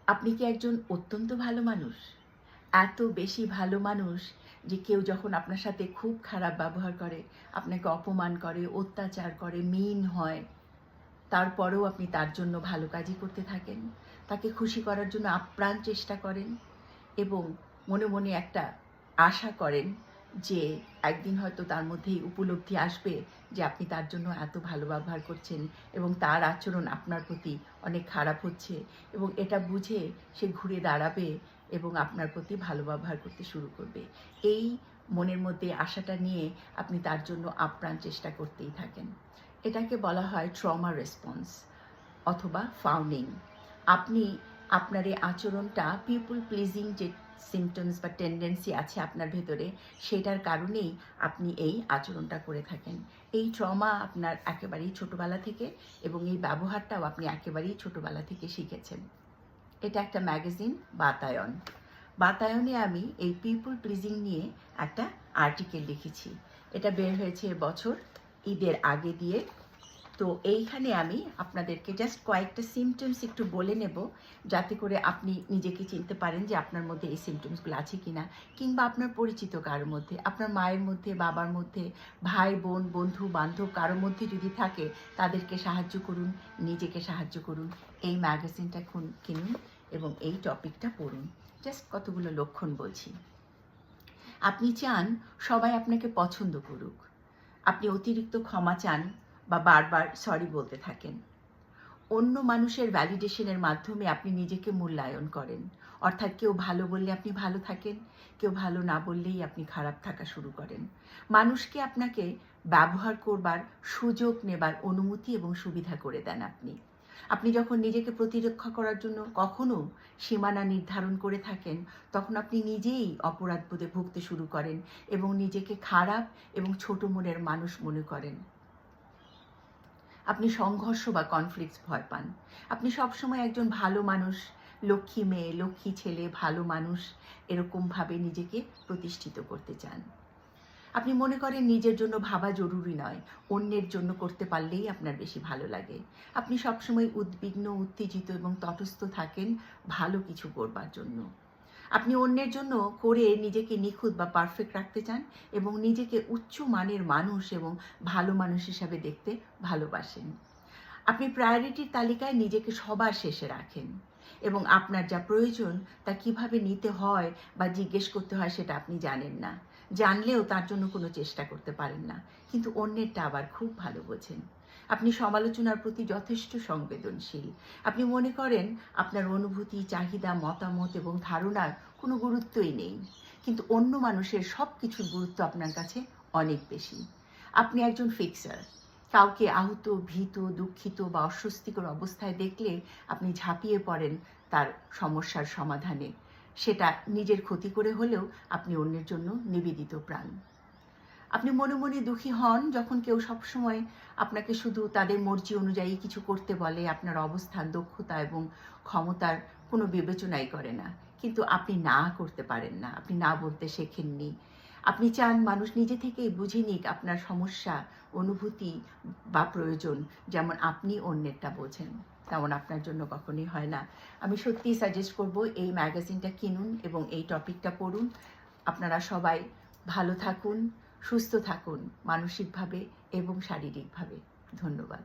আপনি কি একজন অত্যন্ত ভালো মানুষ? এত বেশি ভালো মানুষ যে কেউ যখন আপনার সাথে খুব খারাপ ব্যবহার করে, আপনাকে অপমান করে, অত্যাচার করে, মিন হয়, তারপরেও আপনি তার জন্য ভালো কাজই করতে থাকেন। তাকে খুশি করার জন্য আপ্রাণ চেষ্টা করেন এবং মনে, মনে একটা আশা করেন যে একদিন হয়তো তার মধ্যে এই উপলব্ধি আসবে যে আপনি তার জন্য এত ভালো ব্যবহার করছেন এবং তার আচরণ আপনার প্রতি অনেক খারাপ হচ্ছে এবং এটা বুঝে সে ঘুরে দাঁড়াবে এবং আপনার প্রতি ভালো ব্যবহার করতে শুরু করবে। এই মনের মধ্যে আশাটা নিয়ে আপনি তার জন্য আপ্রাণ চেষ্টা করতেই থাকেন। এটাকে বলা হয় ট্রমা রেসপন্স অথবা ফাউলিং। আপনি আপনার এই আচরণটা পিপল প্লিজিং যে সিমটমস বা টেন্ডেন্সি আছে আপনার ভেতরে, সেটার কারণেই আপনি এই আচরণটা করে থাকেন। এই ট্রমা আপনার একেবারেই ছোটোবেলা থেকে এবং এই ব্যবহারটাও আপনি একেবারেই ছোটোবেলা থেকে শিখেছেন। এটা একটা ম্যাগাজিন বাতায়ন। বাতায়নে আমি এই পিপল প্লিজিং নিয়ে একটা আর্টিকেল লিখেছি। এটা বের হয়েছে এবছর ঈদের আগে দিয়ে। তো এইখানে আমি আপনাদেরকে জাস্ট কয়েকটা সিমটমস একটু বলে নেব, যাতে করে আপনি নিজেকে চিনতে পারেন যে আপনার মধ্যে এই সিমটমসগুলো আছে কিনা, কিংবা আপনার পরিচিত কারোর মধ্যে, আপনার মায়ের মধ্যে, বাবার মধ্যে, ভাই বোন, বন্ধু বান্ধব কারোর মধ্যে যদি থাকে, তাদেরকে সাহায্য করুন, নিজেকে সাহায্য করুন। এই ম্যাগাজিনটা কিনুন এবং এই টপিকটা পড়ুন। জাস্ট কতগুলো লক্ষণ বলছি। আপনি চান সবাই আপনাকে পছন্দ করুক। আপনি অতিরিক্ত ক্ষমা চান বা বারবার সরি বলতে থাকেন। অন্য মানুষের ভ্যালিডেশনের মাধ্যমে আপনি নিজেকে মূল্যায়ন করেন। অর্থাৎ কেউ ভালো বললে আপনি ভালো থাকেন, কেউ ভালো না বললেই আপনি খারাপ থাকা শুরু করেন। মানুষকে আপনাকে ব্যবহার করবার সুযোগ নেবার অনুমতি এবং সুবিধা করে দেন আপনি। আপনি যখন নিজেকে প্রতিরক্ষা করার জন্য কখনো সীমানা নির্ধারণ করে থাকেন, তখন আপনি নিজেই অপরাধবোধে ভুগতে শুরু করেন এবং নিজেকে খারাপ এবং ছোট মনের মানুষ মনে করেন। আপনি সংঘর্ষ বা কনফ্লিক্টস ভয় পান। আপনি সবসময় একজন ভালো মানুষ, লক্ষ্মী মেয়ে, লক্ষ্মী ছেলে, ভালো মানুষ এরকমভাবে নিজেকে প্রতিষ্ঠিত করতে চান। আপনি মনে করেন নিজের জন্য ভাবা জরুরি নয়, অন্যের জন্য করতে পারলেই আপনার বেশি ভালো লাগে। আপনি সবসময় উদ্বিগ্ন, উত্তেজিত এবং তটস্থ থাকেন ভালো কিছু করবার জন্য। আপনি অন্যের জন্য করে নিজেকে নিখুঁত বা পারফেক্ট রাখতে চান এবং নিজেকে উচ্চ মানের মানুষ এবং ভালো মানুষ হিসাবে দেখতে ভালোবাসেন। আপনি প্রায়োরিটির তালিকায় নিজেকে সবার শেষে রাখেন এবং আপনার যা প্রয়োজন তা কিভাবে নিতে হয় বা জিজ্ঞেস করতে হয় সেটা আপনি জানেন না। জানলেও তার জন্য কোনো চেষ্টা করতে পারেন না, কিন্তু অন্যেরটা আবার খুব ভালো বোঝেন। আপনি সমালোচনার প্রতি যথেষ্ট সংবেদনশীল। আপনি মনে করেন আপনার অনুভূতি, চাহিদা, মতামত এবং ধারণার কোনো গুরুত্বই নেই, কিন্তু অন্য মানুষের সব কিছুর গুরুত্ব আপনার কাছে অনেক বেশি। আপনি একজন ফিক্সার। কাউকে আহত, ভীত, দুঃখিত বা অস্বস্তিকর অবস্থায় দেখলে আপনি ঝাঁপিয়ে পড়েন তার সমস্যার সমাধানে। সেটা নিজের ক্ষতি করে হলেও আপনি অন্যের জন্য নিবেদিত প্রাণ। আপনি মনে মনে দুঃখী হন যখন কেউ সবসময় আপনাকে শুধু তাদের মর্জি অনুযায়ী কিছু করতে বলে, আপনার অবস্থান, দক্ষতা এবং ক্ষমতার কোনো বিবেচনাই করে না। কিন্তু আপনি না করতে পারেন না, আপনি না বলতে শেখেননি। আপনি চান মানুষ নিজে থেকেই বুঝে নিক আপনার সমস্যা, অনুভূতি বা প্রয়োজন, যেমন আপনি অন্যেরটা বোঝেন। তেমন আপনার জন্য কখনোই হয় না। আমি সত্যিই সাজেস্ট করব এই ম্যাগাজিনটা কিনুন এবং এই টপিকটা পড়ুন। আপনারা সবাই ভালো থাকুন, সুস্থ থাকুন মানসিকভাবে এবং শারীরিকভাবে। ধন্যবাদ।